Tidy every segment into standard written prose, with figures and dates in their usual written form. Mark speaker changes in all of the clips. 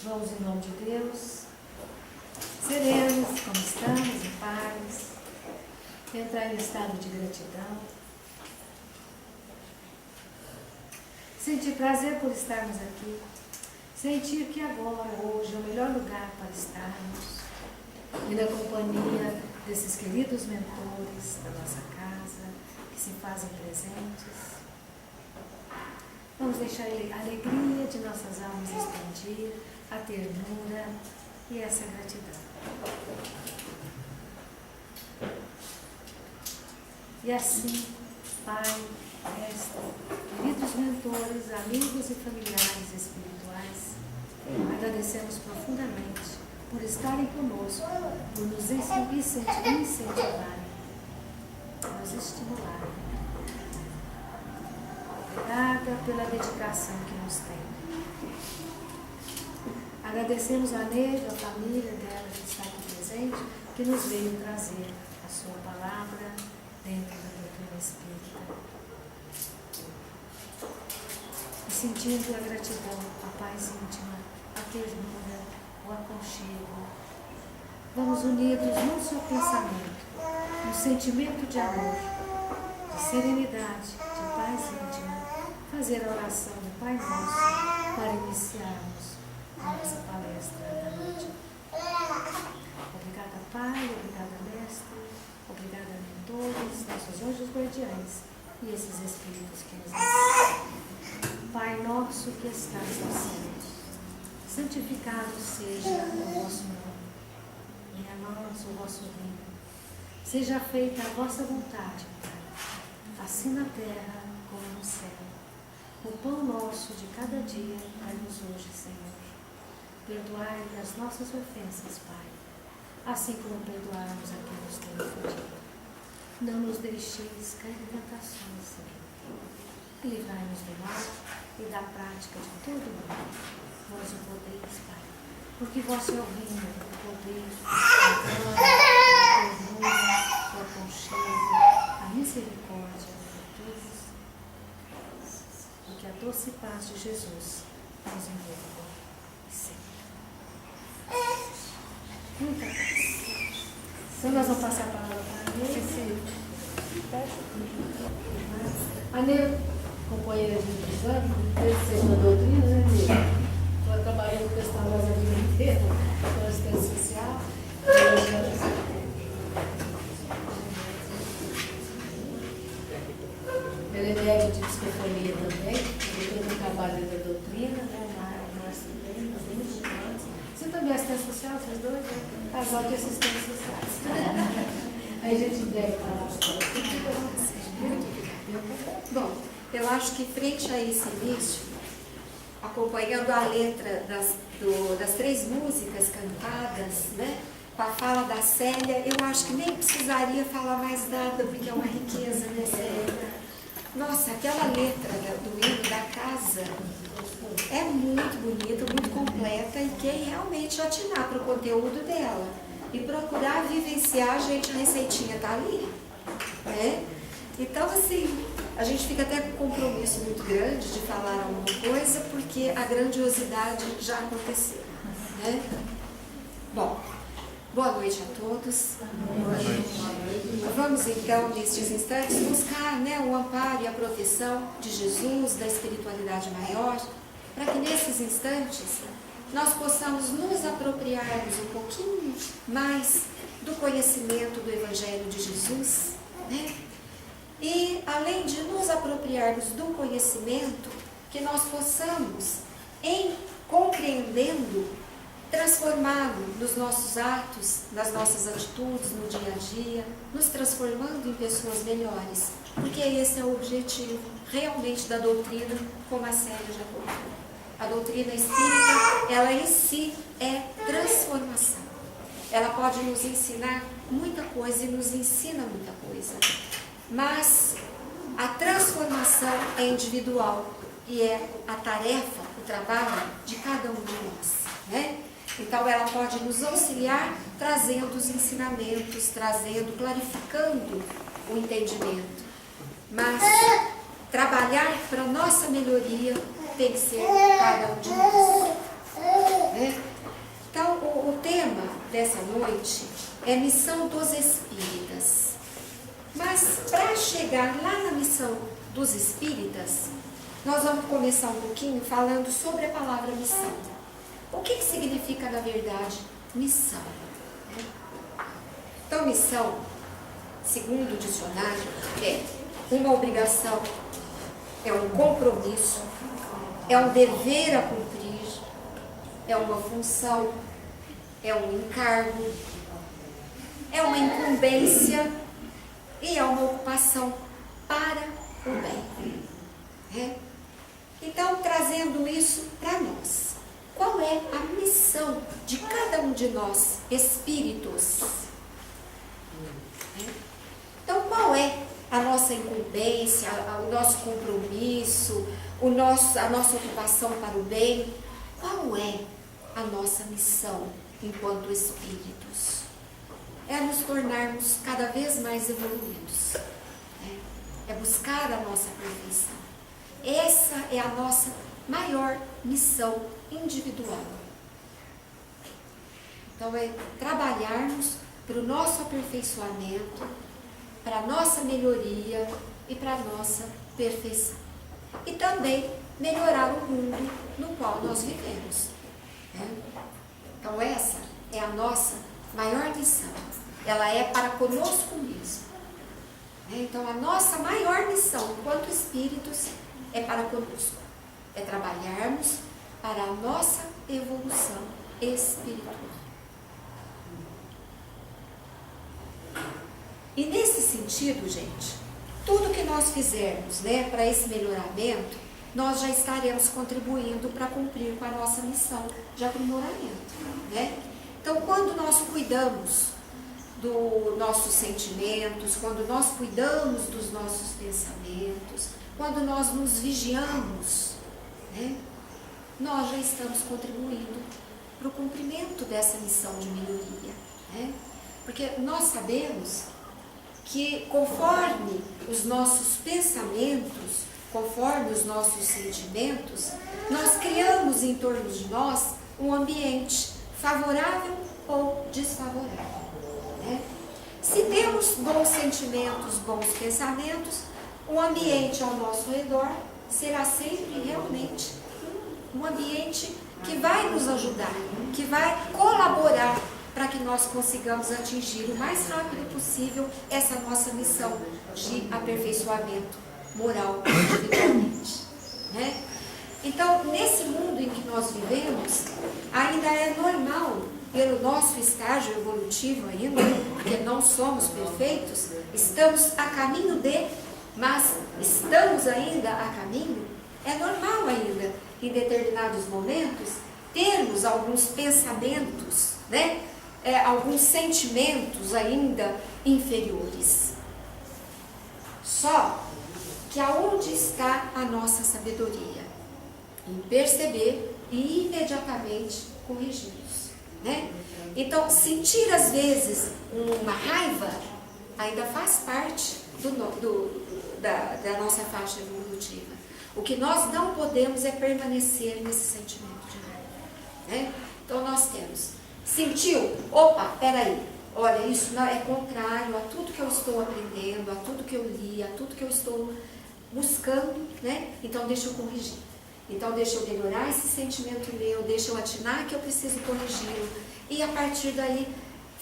Speaker 1: Vamos, em nome de Deus, serenos, como estamos, em paz, entrar em estado de gratidão, sentir prazer por estarmos aqui, sentir que agora, hoje, é o melhor lugar para estarmos, e na companhia desses queridos mentores da nossa casa, que se fazem presentes. Vamos deixar a alegria de nossas almas expandir, a ternura e essa gratidão. E assim, Pai, Mestre, queridos mentores, amigos e familiares espirituais, agradecemos profundamente por estarem conosco, por nos incentivarem, nos estimularem. Obrigada pela dedicação que nos tem. Agradecemos a Neide, a família dela que está aqui presente, que nos veio trazer a sua palavra dentro da doutrina espírita. E sentindo a gratidão, a paz íntima, a ternura, o aconchego, vamos unidos num só pensamento, no sentimento de amor, de serenidade, de paz íntima, fazer a oração do Pai Nosso para iniciarmos a nossa palestra da noite. Obrigada, Pai, obrigada, Mestre, obrigada, mentores, nossos anjos guardiães e esses espíritos que nos ajudam. Pai nosso que estás nos céus, santificado seja o vosso nome, venha a nós o vosso reino, seja feita a vossa vontade, Pai, assim na terra como no céu. O pão nosso de cada dia dai-nos hoje, Senhor. Perdoai as nossas ofensas, Pai, assim como perdoarmos a quem nos tem ofendido. Não nos deixeis cair em tentações, Senhor. Livrai-nos do mal e da prática de todo o mal. Vós o podeis, Pai, porque vosso é o reino, o poder, a glória, a ternura, o aconchego, a misericórdia, a virtude, e que a doce paz de Jesus nos envolva sempre. Muita paz. Então nós vamos passar a palavra para a Ney. A Ney, companheira de exame, desde a doutrina, né, Ney? Ela trabalhou com questão da vida inteira, com assistência social. Ela é médica de psicofonia também, depois do trabalho da doutrina, né? Você também é assistente social, vocês dois? Né? Casal de assistentes sociais. Aí a gente deve falar.
Speaker 2: Bom, eu acho que frente a esse início, acompanhando a letra das três músicas cantadas, né, com a fala da Célia, eu acho que nem precisaria falar mais nada, porque é uma riqueza, né, Célia? Nossa, aquela letra do hino da casa é muito bonita, muito completa, e quem realmente atinar para o conteúdo dela e procurar vivenciar, gente, a receitinha está ali, né? Então, assim, a gente fica até com um compromisso muito grande de falar alguma coisa, porque a grandiosidade já aconteceu, né? Bom, boa noite a todos. Vamos então, nestes instantes, buscar, né, o amparo e a proteção de Jesus, da espiritualidade maior, para que nesses instantes nós possamos nos apropriarmos um pouquinho mais do conhecimento do Evangelho de Jesus, né? E, além de nos apropriarmos do conhecimento, que nós possamos, em compreendendo, transformá-lo nos nossos atos, nas nossas atitudes, no dia a dia, nos transformando em pessoas melhores, porque esse é o objetivo realmente da doutrina, como a Célia já colocou. A doutrina espírita, ela em si é transformação. Ela pode nos ensinar muita coisa e nos ensina muita coisa, mas a transformação é individual e é a tarefa, o trabalho de cada um de nós, né? Então ela pode nos auxiliar trazendo os ensinamentos, clarificando o entendimento, mas trabalhar para a nossa melhoria tem que ser cada um de nós, né? dessa noite é missão dos espíritas. Mas para chegar lá na missão dos espíritas, nós vamos começar um pouquinho falando sobre a palavra missão. O que significa, na verdade, missão? Então, missão, segundo o dicionário, é uma obrigação, é um compromisso, é um dever a cumprir, é uma função, é um encargo, é uma incumbência e é uma ocupação para o bem. Então, trazendo isso para nós, qual é a missão de cada um de nós, espíritos? Então, qual é a nossa incumbência, o nosso compromisso, a nossa ocupação para o bem? Qual é a nossa missão enquanto espíritos? É nos tornarmos cada vez mais evoluídos. É buscar a nossa perfeição. Essa é a nossa maior missão individual. Então, é trabalharmos para o nosso aperfeiçoamento, para a nossa melhoria e para a nossa perfeição. E também melhorar o mundo no qual nós vivemos. Então, essa é a nossa maior missão. Ela é para conosco mesmo. Então, a nossa maior missão enquanto espíritos é para conosco. É trabalharmos para a nossa evolução espiritual. E nesse sentido, gente, tudo que nós fizermos, para esse melhoramento, nós já estaremos contribuindo para cumprir com a nossa missão de aprimoramento. Então, quando nós cuidamos dos nossos sentimentos, quando nós cuidamos dos nossos pensamentos, quando nós nos vigiamos, nós já estamos contribuindo para o cumprimento dessa missão de melhoria. Porque nós sabemos que conforme os nossos pensamentos, conforme os nossos sentimentos, nós criamos em torno de nós um ambiente favorável ou desfavorável. Se temos bons sentimentos, bons pensamentos, o ambiente ao nosso redor será sempre realmente um ambiente que vai nos ajudar, que vai colaborar para que nós consigamos atingir o mais rápido possível essa nossa missão de aperfeiçoamento moral individualmente. Então, nesse mundo em que nós vivemos, ainda é normal, pelo nosso estágio evolutivo ainda, porque não somos perfeitos, estamos a caminho mas estamos ainda a caminho, é normal ainda, em determinados momentos, termos alguns pensamentos, alguns sentimentos ainda inferiores. Só que aonde está a nossa sabedoria? Em perceber e imediatamente corrigi-los. Então, sentir às vezes uma raiva ainda faz parte da nossa faixa evolutiva. O que nós não podemos é permanecer nesse sentimento de raiva. Então, nós temos, sentiu, opa, peraí, olha, isso não é contrário a tudo que eu estou aprendendo, a tudo que eu li, a tudo que eu estou buscando, Então, deixa eu corrigir. Então, deixa eu melhorar esse sentimento meu, deixa eu atinar que eu preciso corrigi-lo. E a partir daí,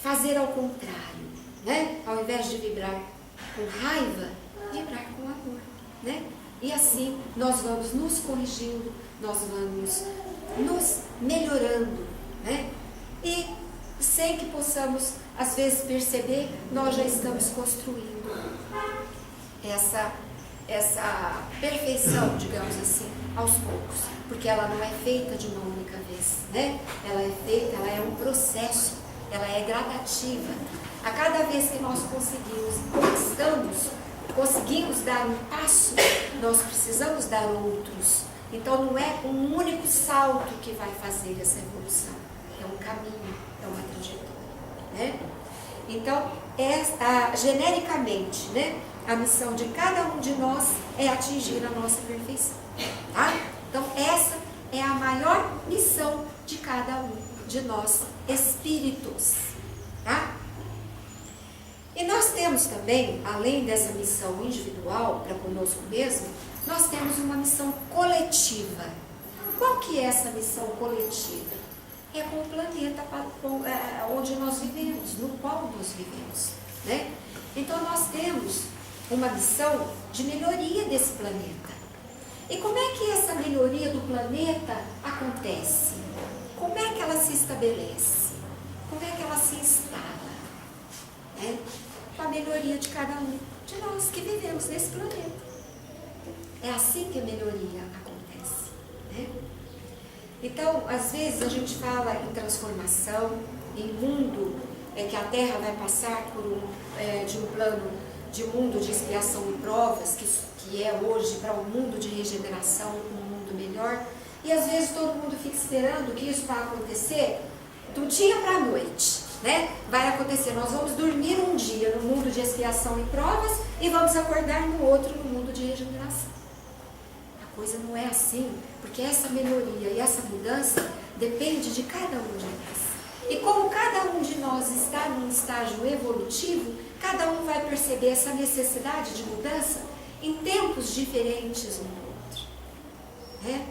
Speaker 2: fazer ao contrário, Ao invés de vibrar com raiva, vibrar com amor, E assim, nós vamos nos corrigindo, nós vamos nos melhorando, E sem que possamos, às vezes, perceber, nós já estamos construindo essa perfeição, digamos assim, aos poucos, porque ela não é feita de uma única vez, Ela é feita, ela é um processo, ela é gradativa. A cada vez que nós conseguimos dar um passo, nós precisamos dar outros. Então não é um único salto que vai fazer essa evolução, é um caminho, é uma trajetória, Então, genericamente, a missão de cada um de nós é atingir a nossa perfeição, Então, essa é a maior missão de cada um. de nós espíritos, tá? E nós temos também, além dessa missão individual para conosco mesmo, nós temos uma missão coletiva. Qual que é essa missão coletiva? É com o planeta onde nós vivemos, no qual nós vivemos, né? Então nós temos uma missão de melhoria desse planeta. E como é que essa melhoria do planeta acontece? Como é que ela se estabelece? Como é que ela se instala? Com a melhoria de cada um de nós que vivemos nesse planeta. É assim que a melhoria acontece, né? Então, às vezes a gente fala em transformação, em mundo, que a Terra vai passar por de um plano de mundo de expiação e provas, que é hoje para um mundo de regeneração, um mundo melhor. E às vezes todo mundo fica esperando que isso vai acontecer do dia para a noite, né? Vai acontecer, nós vamos dormir um dia no mundo de expiação e provas e vamos acordar no outro no mundo de regeneração. A coisa não é assim, porque essa melhoria e essa mudança depende de cada um de nós. E como cada um de nós está num estágio evolutivo, cada um vai perceber essa necessidade de mudança em tempos diferentes um do outro, né?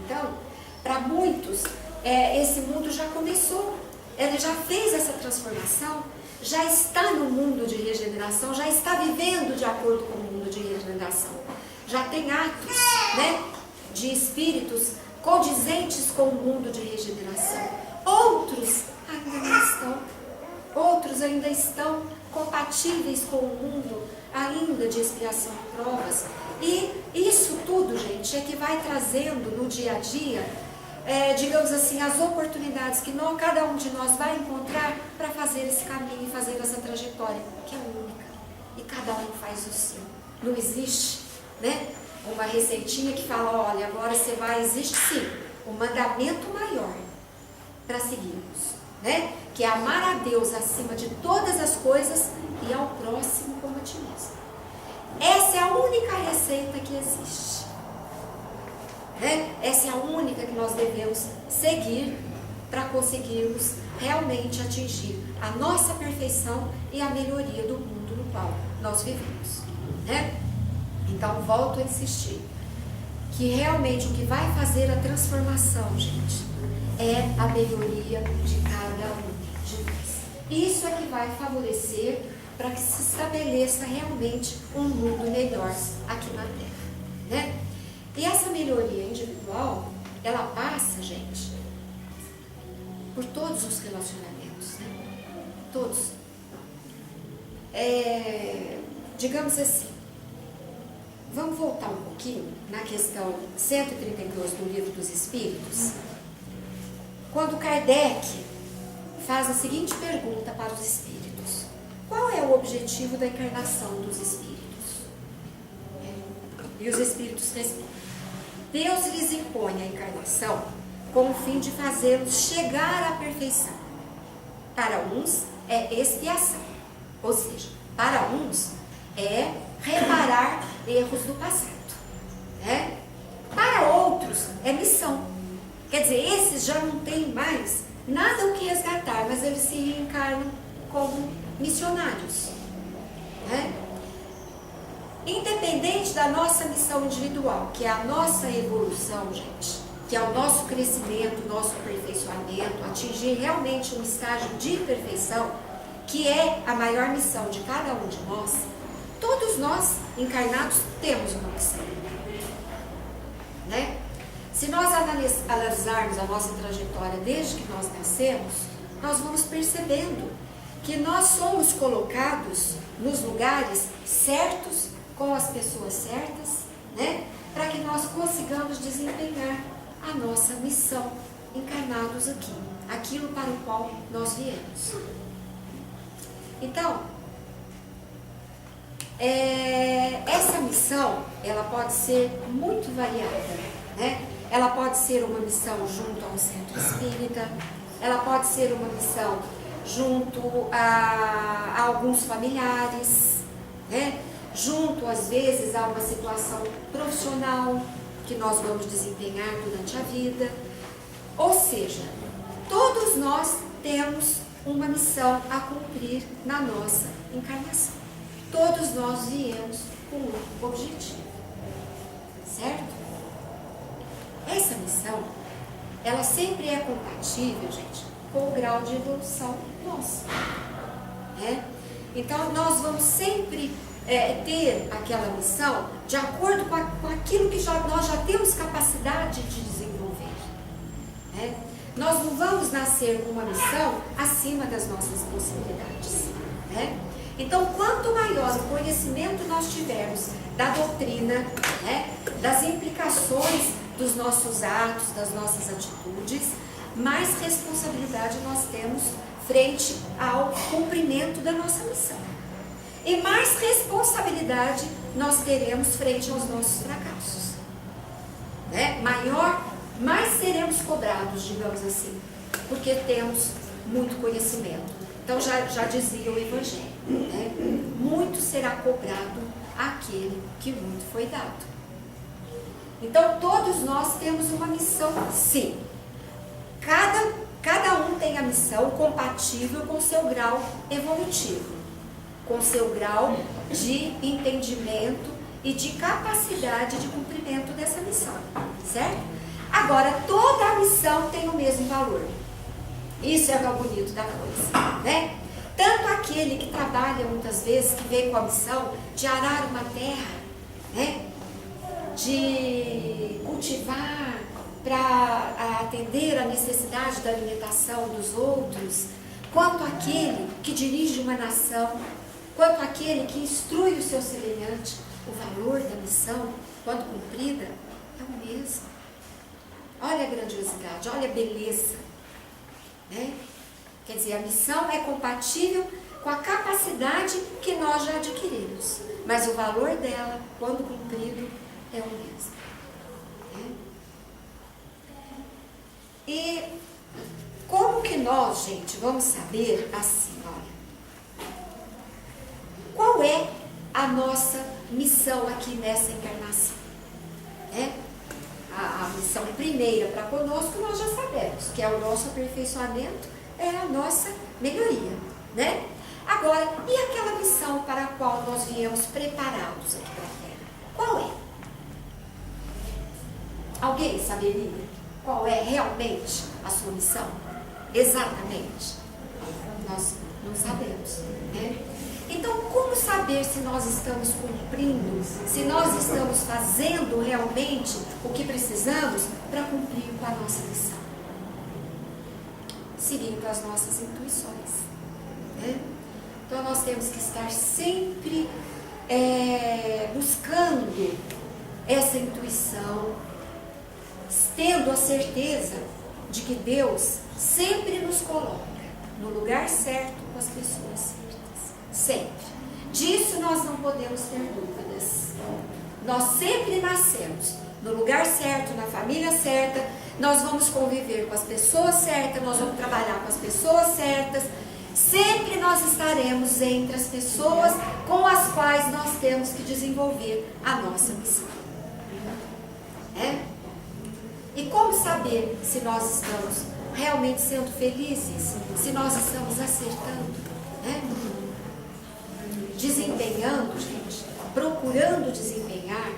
Speaker 2: Então, para muitos, esse mundo já começou, ele já fez essa transformação, já está no mundo de regeneração, já está vivendo de acordo com o mundo de regeneração, já tem atos, né, de espíritos condizentes com o mundo de regeneração. Outros ainda estão compatíveis com o mundo ainda de expiação e provas. E isso tudo, gente, é que vai trazendo no dia a dia, digamos assim, as oportunidades que cada um de nós vai encontrar para fazer esse caminho e fazer essa trajetória, que é única. E cada um faz o seu. Não existe, né, uma receitinha que fala, olha, agora existe sim um mandamento maior para seguirmos, né? Que é amar a Deus acima de todas as coisas e ao próximo como a ti mesmo. Essa é a única receita que existe, né? Essa é a única que nós devemos seguir para conseguirmos realmente atingir a nossa perfeição e a melhoria do mundo no qual nós vivemos, né? Então, volto a insistir que realmente o que vai fazer a transformação, gente, é a melhoria de cada um de nós. Isso é que vai favorecer para que se estabeleça realmente um mundo melhor aqui na Terra, né? E essa melhoria individual, ela passa, gente, por todos os relacionamentos, né? Todos. Digamos assim, vamos voltar um pouquinho na questão 132 do Livro dos Espíritos, quando Kardec faz a seguinte pergunta para os espíritos: qual é o objetivo da encarnação dos espíritos? E os espíritos respondem: Deus lhes impõe a encarnação com o fim de fazê-los chegar à perfeição. Para uns é expiação, ou seja, para uns é reparar erros do passado, né? Para outros é missão. Quer dizer, esses já não têm mais nada o que resgatar, mas eles se reencarnam como missionários, né? Independente da nossa missão individual, que é a nossa evolução, gente, que é o nosso crescimento, nosso aperfeiçoamento, atingir realmente um estágio de perfeição, que é a maior missão de cada um de nós, todos nós encarnados temos uma missão, né? Se nós analisarmos a nossa trajetória desde que nós nascemos, nós vamos percebendo que nós somos colocados nos lugares certos, com as pessoas certas, né? Para que nós consigamos desempenhar a nossa missão encarnados aqui, aquilo para o qual nós viemos. Então, essa missão, ela pode ser muito variada, né? Ela pode ser uma missão junto a um centro espírita, ela pode ser uma missão junto a alguns familiares, né? Junto, às vezes, a uma situação profissional que nós vamos desempenhar durante a vida. Ou seja, todo nós temos uma missão a cumprir na nossa encarnação. Todos nós viemos com um objetivo, certo? Essa missão, ela sempre é compatível, gente, com o grau de evolução nosso, né? Então, nós vamos sempre ter aquela missão de acordo com aquilo que nós já temos capacidade de desenvolver, né? Nós não vamos nascer com uma missão acima das nossas possibilidades, né? Então, quanto maior o conhecimento nós tivermos da doutrina, né, das implicações dos nossos atos, das nossas atitudes, mais responsabilidade nós temos frente ao cumprimento da nossa missão. E mais responsabilidade nós teremos frente aos nossos fracassos, né? Mais seremos cobrados, digamos assim, porque temos muito conhecimento. Então já dizia o Evangelho, né? Muito será cobrado àquele que muito foi dado. Então todos nós temos uma missão, sim. Cada um tem a missão compatível com o seu grau evolutivo, com o seu grau de entendimento e de capacidade de cumprimento dessa missão, certo? Agora, toda a missão tem o mesmo valor. Isso é o bonito da coisa, né? Tanto aquele que trabalha muitas vezes, que vem com a missão de arar uma terra, né? De cultivar para atender a necessidade da alimentação dos outros, quanto aquele que dirige uma nação, quanto aquele que instrui o seu semelhante, o valor da missão, quando cumprida, é o mesmo. Olha a grandiosidade, olha a beleza, né? Quer dizer, a missão é compatível com a capacidade que nós já adquirimos, mas o valor dela, quando cumprido, é o mesmo, né? E como que nós, gente, vamos saber assim, olha, qual é a nossa missão aqui nessa encarnação, né? A missão primeira para conosco nós já sabemos, que é o nosso aperfeiçoamento, é a nossa melhoria, né? Agora, e aquela missão para a qual nós viemos preparados aqui para a Terra? Qual é? Alguém saberia qual é realmente a sua missão? Exatamente. Nós não sabemos, né? Então, como saber se nós estamos cumprindo, se nós estamos fazendo realmente o que precisamos para cumprir com a nossa missão? Seguindo as nossas intuições, né? Então, nós temos que estar sempre buscando essa intuição, tendo a certeza de que Deus sempre nos coloca no lugar certo com as pessoas certas. Sempre. Disso nós não podemos ter dúvidas. Nós sempre nascemos no lugar certo, na família certa, nós vamos conviver com as pessoas certas, nós vamos trabalhar com as pessoas certas, sempre nós estaremos entre as pessoas com as quais nós temos que desenvolver a nossa missão. E como saber se nós estamos realmente sendo felizes, se nós estamos acertando, né? Desempenhando, gente, procurando desempenhar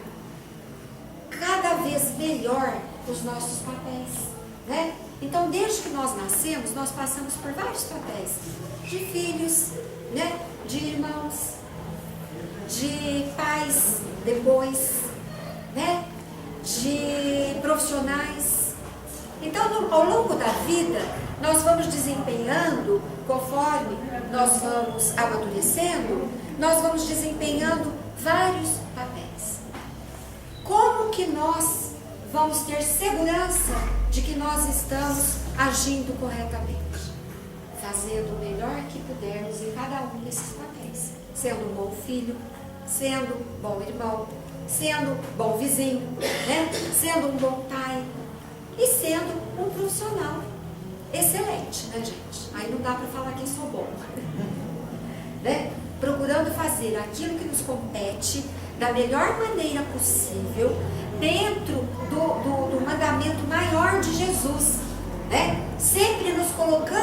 Speaker 2: cada vez melhor os nossos papéis, né? Então, desde que nós nascemos, nós passamos por vários papéis, de filhos, né? De irmãos, de pais depois, né? De profissionais. Então, ao longo da vida, nós vamos desempenhando, conforme nós vamos amadurecendo, nós vamos desempenhando vários papéis. Como que nós vamos ter segurança de que nós estamos agindo corretamente? Fazendo o melhor que pudermos em cada um desses papéis. Sendo um bom filho, sendo um bom irmão, sendo um bom vizinho, né? Sendo um bom pai e sendo um profissional excelente, né, gente? Aí não dá para falar quem sou bom, né? Procurando fazer aquilo que nos compete da melhor maneira possível, dentro do mandamento maior de Jesus, né? Sempre nos colocando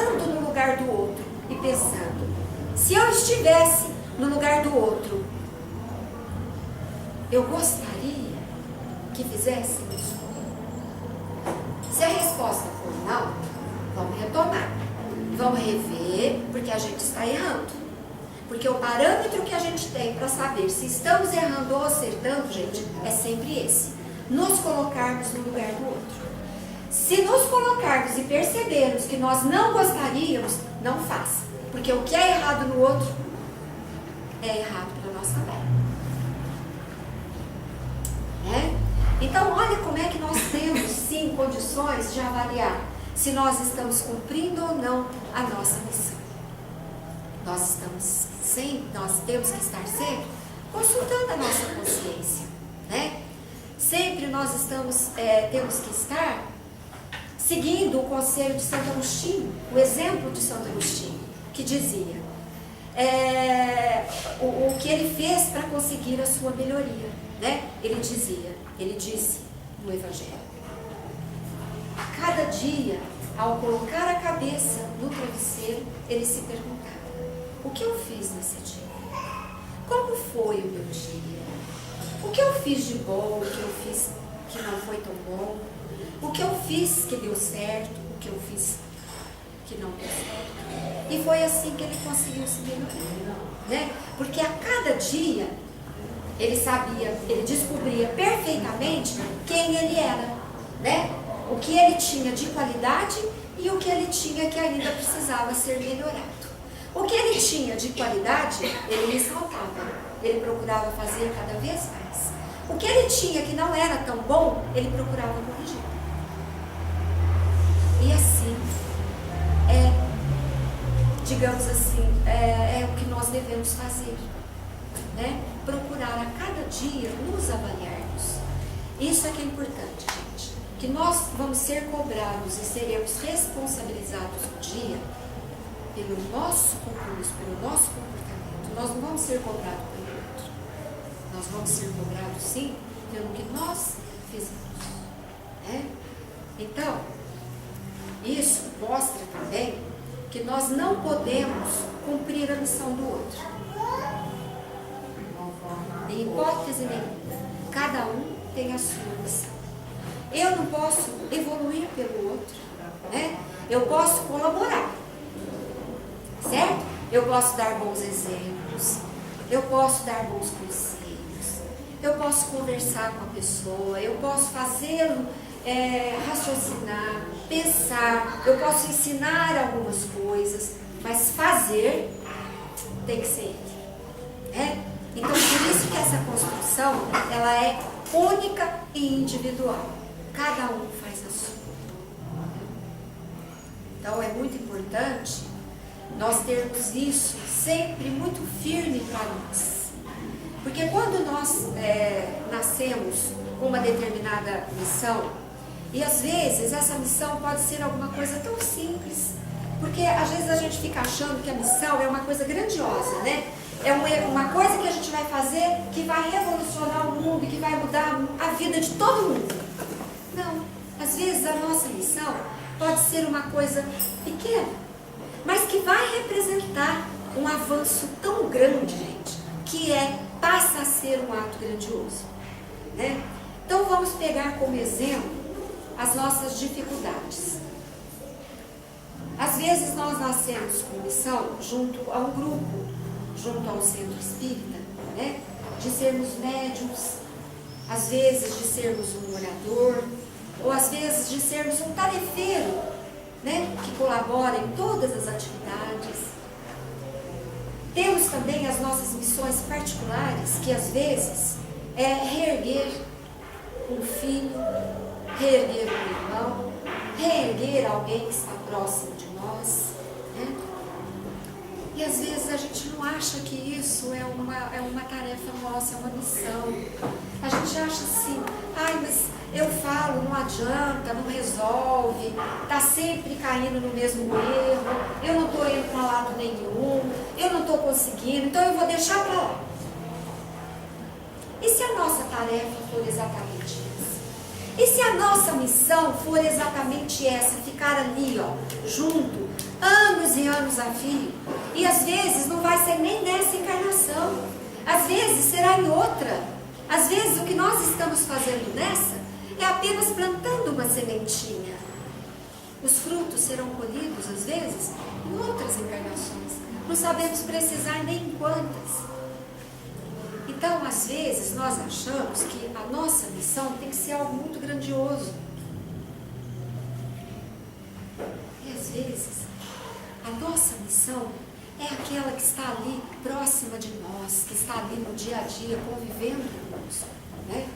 Speaker 2: lugar do outro e pensando: se eu estivesse no lugar do outro, eu gostaria que fizéssemos? Se a resposta for não, vamos retomar. Vamos rever, porque a gente está errando. Porque o parâmetro que a gente tem para saber se estamos errando ou acertando, gente, é sempre esse: nos colocarmos no lugar do outro. Se nos colocarmos e percebermos que nós não gostaríamos, não faça. Porque o que é errado no outro é errado para a nossa vida. Então, olha como é que nós temos, sim, condições de avaliar se nós estamos cumprindo ou não a nossa missão. Nós temos que estar sempre consultando a nossa consciência, né? Sempre nós temos que estar seguindo o conselho de Santo Agostinho, o exemplo de Santo Agostinho, que dizia o que ele fez para conseguir a sua melhoria, né? Ele disse no Evangelho: cada dia, ao colocar a cabeça no travesseiro, ele se perguntava: o que eu fiz nesse dia? Como foi o meu dia? O que eu fiz de bom? O que eu fiz que não foi tão bom? O que eu fiz que deu certo? O que eu fiz que não deu certo? E foi assim que ele conseguiu se melhorar, né? Porque a cada dia ele descobria perfeitamente quem ele era, né? O que ele tinha de qualidade e o que ele tinha que ainda precisava ser melhorado. O que ele tinha de qualidade, ele ressaltava, ele procurava fazer cada vez mais. O que ele tinha que não era tão bom, ele procurava corrigir. E assim, digamos assim, é o que nós devemos fazer, né? Procurar a cada dia nos avaliarmos. Isso é que é importante, gente. Que nós vamos ser cobrados e seremos responsabilizados um dia pelo nosso compromisso, pelo nosso comportamento. Nós não vamos ser cobrados pelo outro. Nós vamos ser cobrados, sim, pelo que nós fizemos, né? Então, isso mostra também que nós não podemos cumprir a missão do outro. Em hipótese nenhuma. Cada um tem a sua missão. Eu não posso evoluir pelo outro, né? Eu posso colaborar, certo? Eu posso dar bons exemplos, eu posso dar bons conselhos, eu posso conversar com a pessoa, eu posso fazê-lo raciocinar, pensar, eu posso ensinar algumas coisas, mas fazer tem que ser ele, né? Então, por isso que essa construção, ela é única e individual. Cada um faz a sua. Então, é muito importante nós termos isso sempre muito firme para nós. Porque quando nós nascemos com uma determinada missão, e às vezes essa missão pode ser alguma coisa tão simples, porque às vezes a gente fica achando que a missão é uma coisa grandiosa, né? É uma coisa que a gente vai fazer que vai revolucionar o mundo, que vai mudar a vida de todo mundo. Não, às vezes a nossa missão pode ser uma coisa pequena, mas que vai representar um avanço tão grande, gente, que passa a ser um ato grandioso, né? Então vamos pegar como exemplo as nossas dificuldades. Às vezes nós nascemos com missão junto a um grupo, junto ao centro espírita, né? De sermos médiums, às vezes de sermos um orador, ou às vezes de sermos um tarefeiro, né? Que colabora em todas as atividades. Temos também as nossas missões particulares, que às vezes é reerguer um filho, reerguer um irmão, reerguer alguém que está próximo de nós, né? E às vezes a gente não acha que isso é uma tarefa nossa, é uma missão. A gente acha assim: ai, mas eu falo, não adianta, não resolve, está sempre caindo no mesmo erro, eu não estou indo para lado nenhum, eu não estou conseguindo, então eu vou deixar para lá. E se a nossa tarefa for exatamente essa? E se a nossa missão for exatamente essa, ficar ali, ó, junto, anos e anos anos a fio. E às vezes não vai ser nem nessa encarnação. Às vezes será em outra. Às vezes o que nós estamos fazendo nessa é apenas plantando uma sementinha. Os frutos serão colhidos, às vezes, em outras encarnações. Não sabemos precisar nem em quantas. Então, às vezes, nós achamos que a nossa missão tem que ser algo muito grandioso. E às vezes, a nossa missão é aquela que está ali próxima de nós, que está ali no dia a dia, convivendo conosco, né?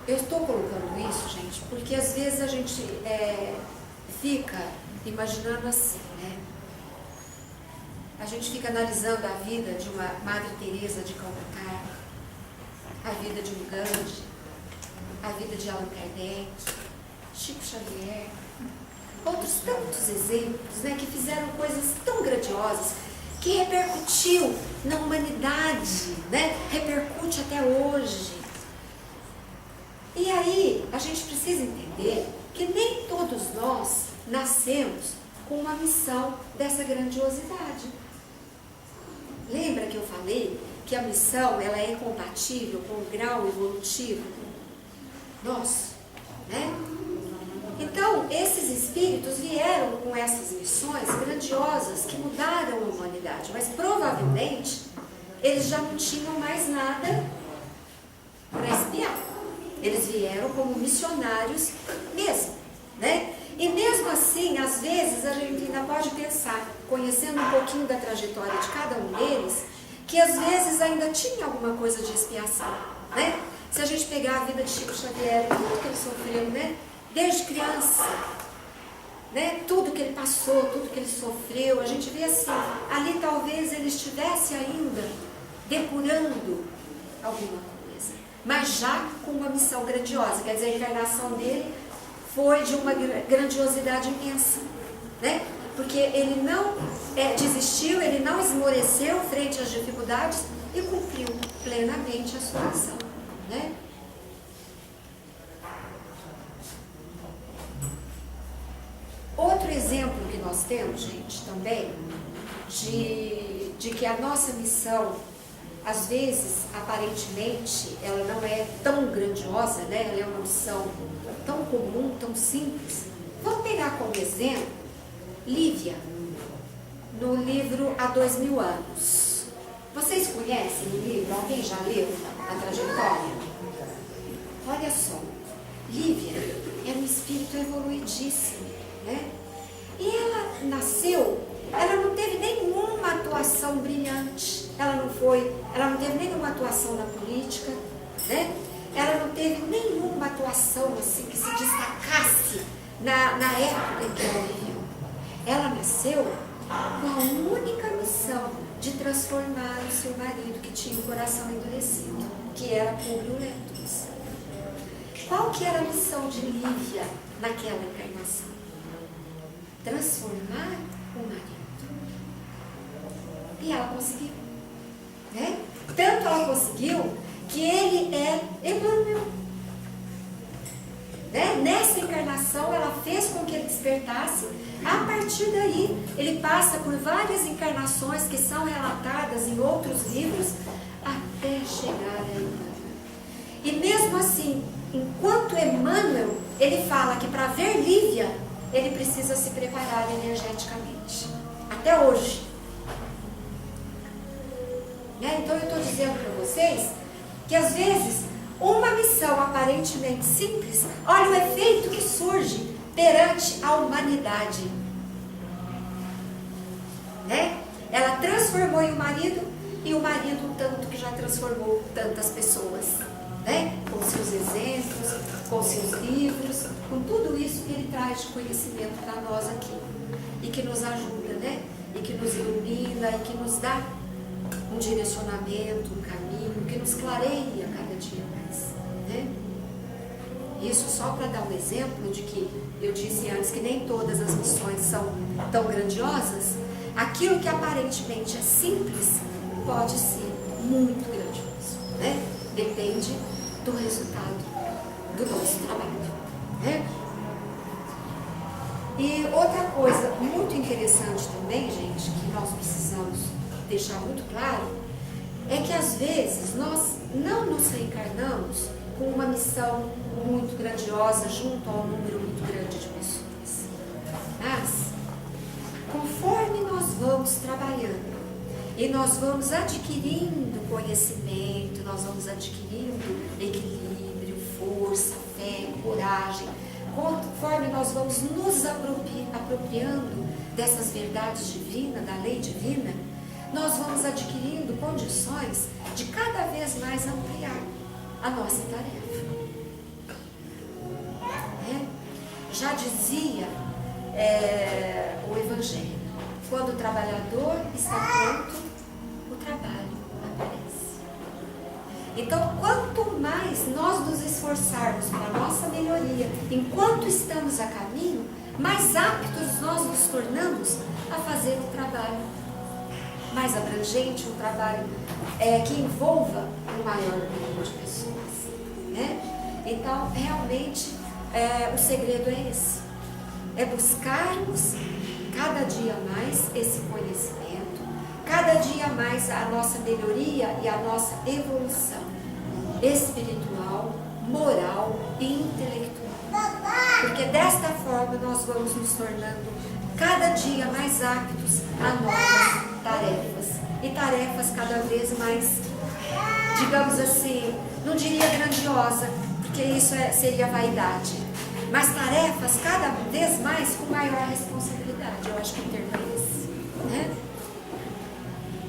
Speaker 2: Eu estou colocando isso, gente, porque às vezes a gente fica imaginando assim, né? A gente fica analisando a vida de uma Madre Teresa de Calcutá, a vida de um Gandhi, a vida de Allan Kardec, Chico Xavier, outros tantos exemplos, né, que fizeram coisas tão grandiosas, que repercutiu na humanidade, né, repercute até hoje. E aí, a gente precisa entender que nem todos nós nascemos com uma missão dessa grandiosidade. Lembra que eu falei que a missão ela é incompatível com o grau evolutivo nosso, né? Então, esses espíritos vieram com essas missões grandiosas que mudaram a humanidade, mas provavelmente eles já não tinham mais nada para espiar. Eles vieram como missionários mesmo, né? E mesmo assim, às vezes, a gente ainda pode pensar, conhecendo um pouquinho da trajetória de cada um deles, que às vezes ainda tinha alguma coisa de expiação, né? Se a gente pegar a vida de Chico Xavier, tudo que ele sofreu, né? Desde criança, né? Tudo que ele passou, tudo que ele sofreu, a gente vê assim, ali talvez ele estivesse ainda depurando alguma coisa, mas já com uma missão grandiosa, quer dizer, a encarnação dele foi de uma grandiosidade imensa, né? Porque ele não desistiu, ele não esmoreceu frente às dificuldades e cumpriu plenamente a sua missão, né? Outro exemplo que nós temos, gente, também, de que a nossa missão, às vezes, aparentemente, ela não é tão grandiosa, né? Ela é uma missão tão comum, tão simples. Vamos pegar como exemplo Lívia, no livro Há 2000 Anos. Vocês conhecem o livro? Alguém já leu a trajetória? Olha só, Lívia é um espírito evoluidíssimo, né? E ela nasceu, ela não teve nenhuma atuação brilhante, ela não teve nenhuma atuação na política, né? Ela não teve nenhuma atuação assim que se destacasse na época em que ela viveu. Ela nasceu com a única missão de transformar o seu marido, que tinha o coração endurecido, que era Públio Lentulus. Qual que era a missão de Lívia naquela encarnação? Transformar o marido. E ela conseguiu, né? Tanto ela conseguiu que ele é Emmanuel. Né? Nessa encarnação ela fez com que ele despertasse. A partir daí ele passa por várias encarnações que são relatadas em outros livros até chegar a Emmanuel. E mesmo assim, enquanto Emmanuel, ele fala que para ver Lívia ele precisa se preparar energeticamente. Até hoje. Né? Então eu estou dizendo para vocês que às vezes uma missão aparentemente simples, olha o efeito que surge perante a humanidade, né? Ela transformou o marido, e o marido tanto que já transformou tantas pessoas, né? Com seus exemplos, com seus livros, com tudo isso que ele traz de conhecimento para nós aqui, e que nos ajuda, né? E que nos ilumina, e que nos dá um direcionamento, um caminho, que nos clareia cada dia mais, né? Isso só para dar um exemplo de que eu disse antes que nem todas as missões são tão grandiosas. Aquilo que aparentemente é simples pode ser muito grandioso, né? Depende do resultado do nosso trabalho, né? E outra coisa muito interessante também, gente, que nós precisamos deixar muito claro, é que às vezes nós não nos reencarnamos com uma missão muito grandiosa junto a um número muito grande de pessoas. Mas, conforme nós vamos trabalhando e nós vamos adquirindo conhecimento, nós vamos adquirindo equilíbrio, força, fé, coragem, conforme nós vamos nos apropriando dessas verdades divinas, da lei divina, nós vamos adquirindo condições de cada vez mais ampliar a nossa tarefa. Já dizia o Evangelho, quando o trabalhador está pronto, o trabalho aparece. Então, quanto mais nós nos esforçarmos para a nossa melhoria, enquanto estamos a caminho, mais aptos nós nos tornamos a fazer um trabalho mais abrangente, um trabalho que envolva um maior número de pessoas. Então, realmente, o segredo é esse. É buscarmos cada dia mais esse conhecimento, cada dia mais a nossa melhoria e a nossa evolução espiritual, moral e intelectual. Porque desta forma nós vamos nos tornando cada dia mais aptos a novas tarefas. E tarefas cada vez mais, digamos assim, não diria grandiosa, porque isso seria vaidade, mas tarefas cada vez mais com maior responsabilidade. Eu acho que o termo é esse,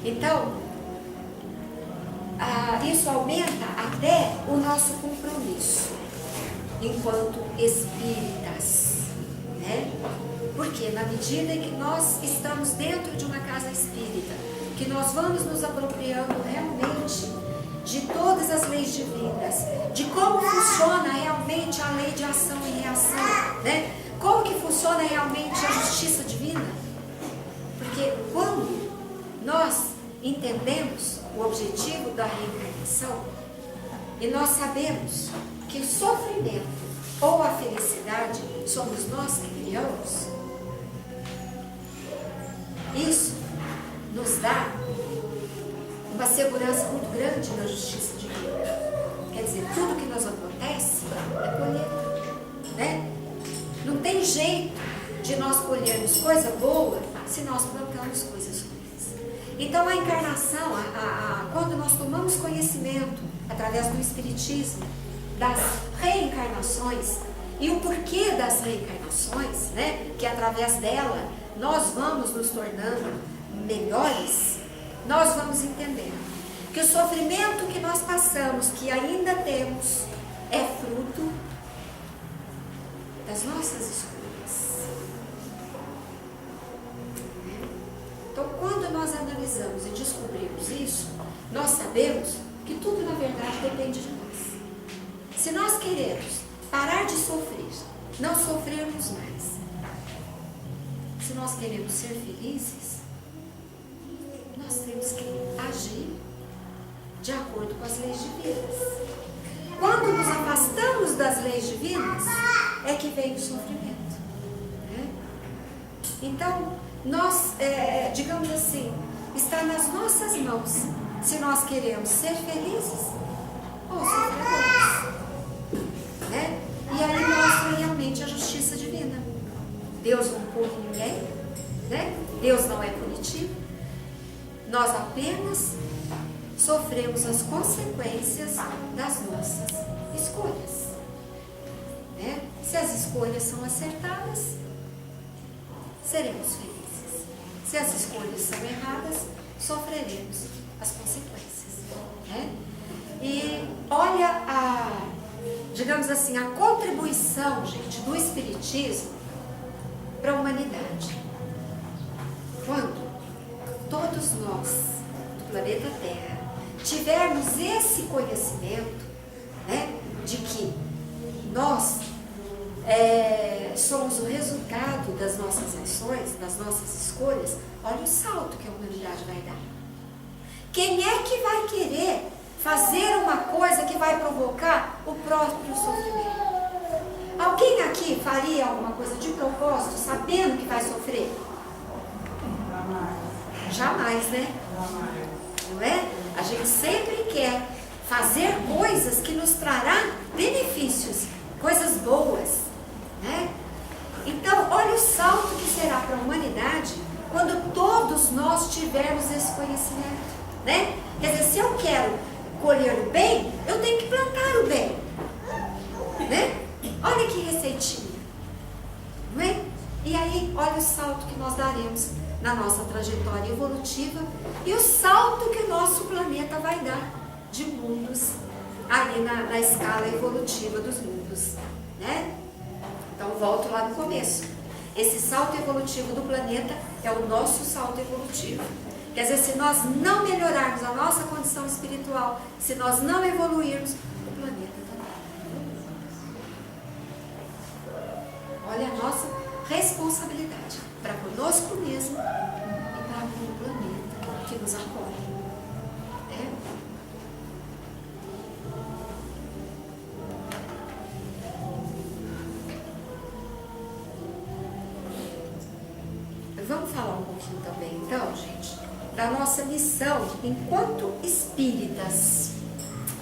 Speaker 2: Então, isso aumenta até o nosso compromisso enquanto espíritas, Porque na medida em que nós estamos dentro de uma casa espírita, que nós vamos nos apropriando realmente de todas as leis divinas, de como funciona realmente a lei de ação e reação, Como que funciona realmente a justiça divina? Porque quando nós entendemos o objetivo da reencarnação e nós sabemos que o sofrimento ou a felicidade somos nós que criamos, isso nos dá uma segurança muito grande na justiça divina. Quer dizer, tudo que nos acontece é colheita, Não tem jeito de nós colhermos coisa boa se nós plantamos coisas ruins. Então a encarnação, quando nós tomamos conhecimento através do Espiritismo das reencarnações e o porquê das reencarnações, que através dela nós vamos nos tornando melhores, nós vamos entendendo que o sofrimento que nós passamos, que ainda temos, é fruto das nossas escolhas. Então, quando nós analisamos e descobrimos isso, nós sabemos que tudo, na verdade, depende de nós. Se nós queremos parar de sofrer, não sofrermos mais, se nós queremos ser felizes, nós temos que agir de acordo com as leis divinas. Quando nos afastamos das leis divinas, é que vem o sofrimento. Então, nós, digamos assim, está nas nossas mãos se nós queremos ser felizes ou sofredores. E aí mostra realmente a justiça divina. Deus não pune ninguém, Deus não é punitivo. Nós apenas sofremos as consequências das nossas escolhas. Se as escolhas são acertadas, seremos felizes. Se as escolhas são erradas, sofreremos as consequências. E olha digamos assim, a contribuição, gente, do Espiritismo para a humanidade. Quando todos nós do planeta Terra tivermos esse conhecimento, de que nós somos o resultado das nossas ações, das nossas escolhas, olha o salto que a humanidade vai dar. Quem é que vai querer fazer uma coisa que vai provocar o próprio sofrimento? Alguém aqui faria alguma coisa de propósito, sabendo sofrer? Jamais, né? Não é? A gente sempre quer fazer coisas que nos trará benefícios, coisas boas, né? Então, olha o salto que será para a humanidade quando todos nós tivermos esse conhecimento, né? Quer dizer, se eu quero colher o bem, eu tenho que plantar o bem, né? Olha que receitinha, não é? E aí, olha o salto que nós daremos na nossa trajetória evolutiva e o salto que o nosso planeta vai dar de mundos ali na escala evolutiva dos mundos, né? Então, volto lá no começo. Esse salto evolutivo do planeta é o nosso salto evolutivo. Quer dizer, se nós não melhorarmos a nossa condição espiritual, se nós não evoluirmos, o planeta também. Olha a nossa responsabilidade para conosco mesmo e para com o planeta que nos acolhe. Vamos falar um pouquinho também, então, gente, da nossa missão enquanto espíritas,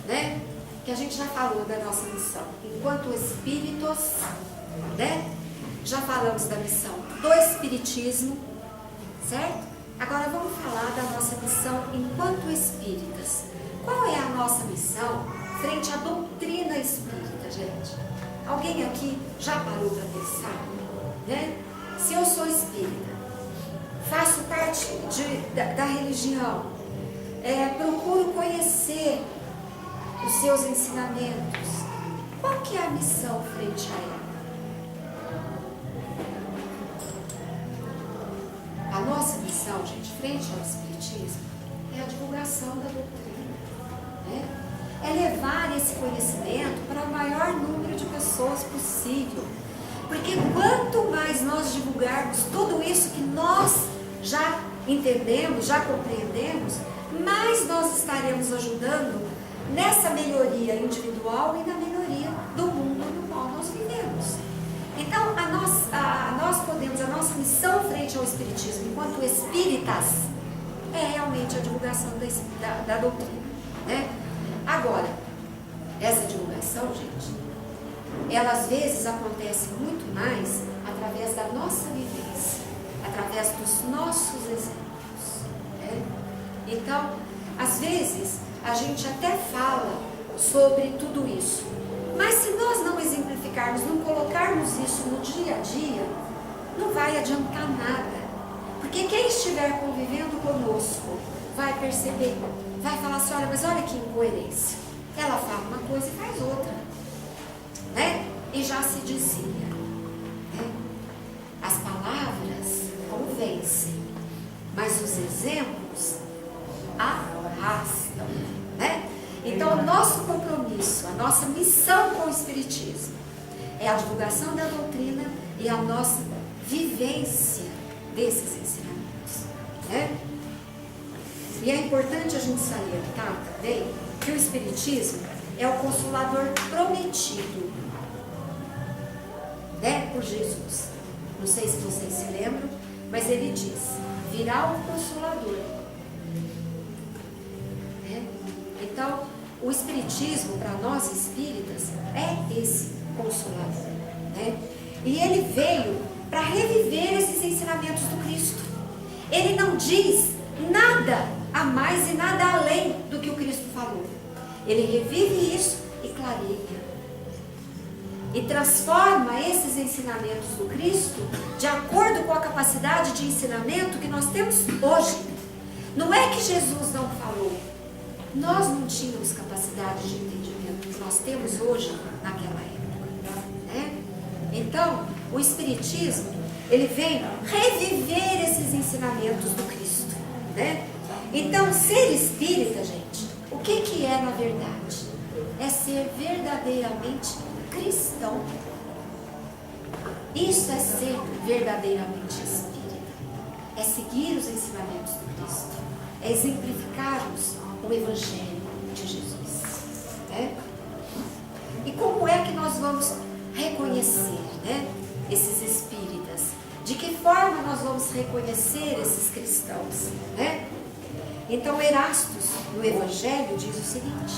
Speaker 2: né? Que a gente já falou da nossa missão enquanto espíritos, né? Já falamos da missão do espiritismo, certo? Agora vamos falar da nossa missão enquanto espíritas. Qual é a nossa missão frente à doutrina espírita, gente? Alguém aqui já parou para pensar, né? Se eu sou espírita, faço parte da religião, procuro conhecer os seus ensinamentos, qual que é a missão frente a ela? A nossa missão, gente, frente ao espiritismo, é a divulgação da doutrina, né? É levar esse conhecimento para o maior número de pessoas possível, porque quanto mais nós divulgarmos tudo isso que nós já entendemos, já compreendemos, mais nós estaremos ajudando nessa melhoria individual e na melhoria do mundo no qual nós vivemos. Então, a nossa missão frente ao espiritismo, enquanto espíritas, é realmente a divulgação da doutrina, né? Agora, essa divulgação, gente, ela às vezes acontece muito mais através da nossa vivência, através dos nossos exemplos, né? Então, às vezes, a gente até fala sobre tudo isso, mas se nós não exemplificarmos, não colocarmos isso no dia a dia, não vai adiantar nada, porque quem estiver convivendo conosco vai perceber, vai falar assim, olha, mas olha que incoerência, ela fala uma coisa e faz outra, né? E já se dizia, né? As palavras convencem, mas os exemplos arrastam, né? Então, o nosso compromisso, a nossa missão com o espiritismo é a divulgação da doutrina e a nossa vivência desses ensinamentos, né? E é importante a gente salientar também que o espiritismo é o consolador prometido, né, por Jesus. Não sei se vocês se lembram, mas ele diz, virá o Consolador. Né? Então, o Espiritismo, para nós espíritas, é esse Consolador. Né? E ele veio para reviver esses ensinamentos do Cristo. Ele não diz nada a mais e nada além do que o Cristo falou. Ele revive isso e clareia. E transforma esses ensinamentos do Cristo de acordo com a capacidade de ensinamento que nós temos hoje. Não é que Jesus não falou. Nós não tínhamos capacidade de entendimento que nós temos hoje naquela época. Né? Então, o Espiritismo, ele vem reviver esses ensinamentos do Cristo. Né? Então, ser espírita, gente, o que é na verdade? É ser verdadeiramente cristão. Isso é ser verdadeiramente espírita. É seguir os ensinamentos do Cristo. É exemplificarmos o Evangelho de Jesus. Né? E como é que nós vamos reconhecer, né, esses espíritas? De que forma nós vamos reconhecer esses cristãos, né? Então Erastus, no Evangelho, diz o seguinte: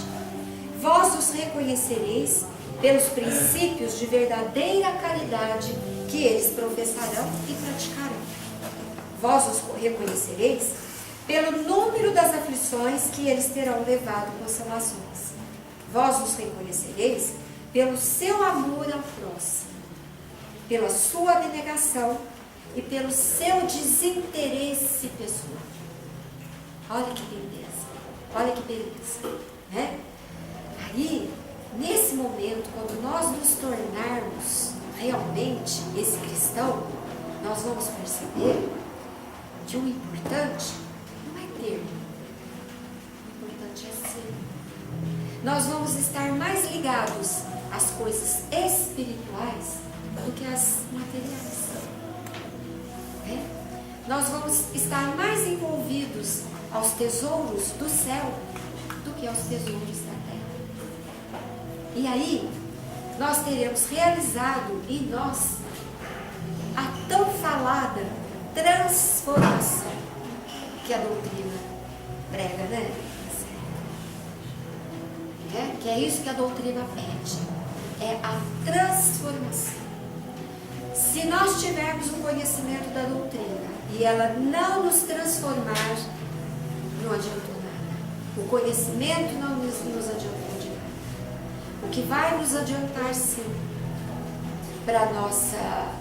Speaker 2: vós os reconhecereis pelos princípios de verdadeira caridade que eles professarão e praticarão. Vós os reconhecereis pelo número das aflições que eles terão levado consolações. Vós os reconhecereis pelo seu amor ao próximo, pela sua abnegação e pelo seu desinteresse pessoal. Olha que beleza, olha que beleza, né? Aí, nesse momento, quando nós nos tornarmos realmente esse cristão, nós vamos perceber que o importante não é ter, o importante é ser. Nós vamos estar mais ligados às coisas espirituais do que às materiais. Né? Nós vamos estar mais envolvidos aos tesouros do céu do que aos tesouros da terra. E aí, nós teremos realizado em nós a tão falada transformação que a doutrina prega, né? Que é isso que a doutrina pede, é a transformação. Se nós tivermos o conhecimento da doutrina e ela não nos transformar, não adiantou nada. O conhecimento não nos adiantou de nada. O que vai nos adiantar, sim, para a nossa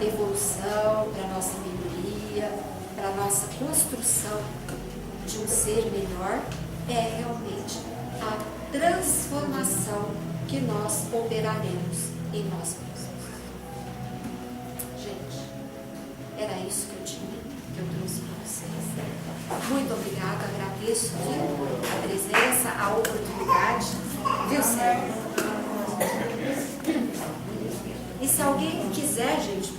Speaker 2: evolução, para a nossa melhoria, para a nossa construção de um ser melhor, é realmente a transformação que nós operaremos em nós mesmos. Gente, era isso que eu tinha, que eu trouxe para vocês. Muito obrigada, agradeço aqui a presença, a oportunidade, viu, Sérgio? E se alguém quiser, gente,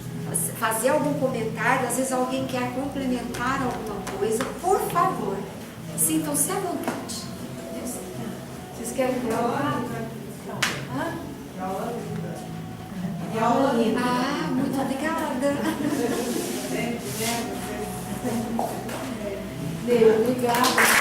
Speaker 2: fazer algum comentário, às vezes alguém quer complementar alguma coisa, por favor, sintam-se à vontade.
Speaker 1: Vocês querem gravar?
Speaker 3: Aula linda.
Speaker 2: Ah, muito obrigada.
Speaker 1: Obrigada.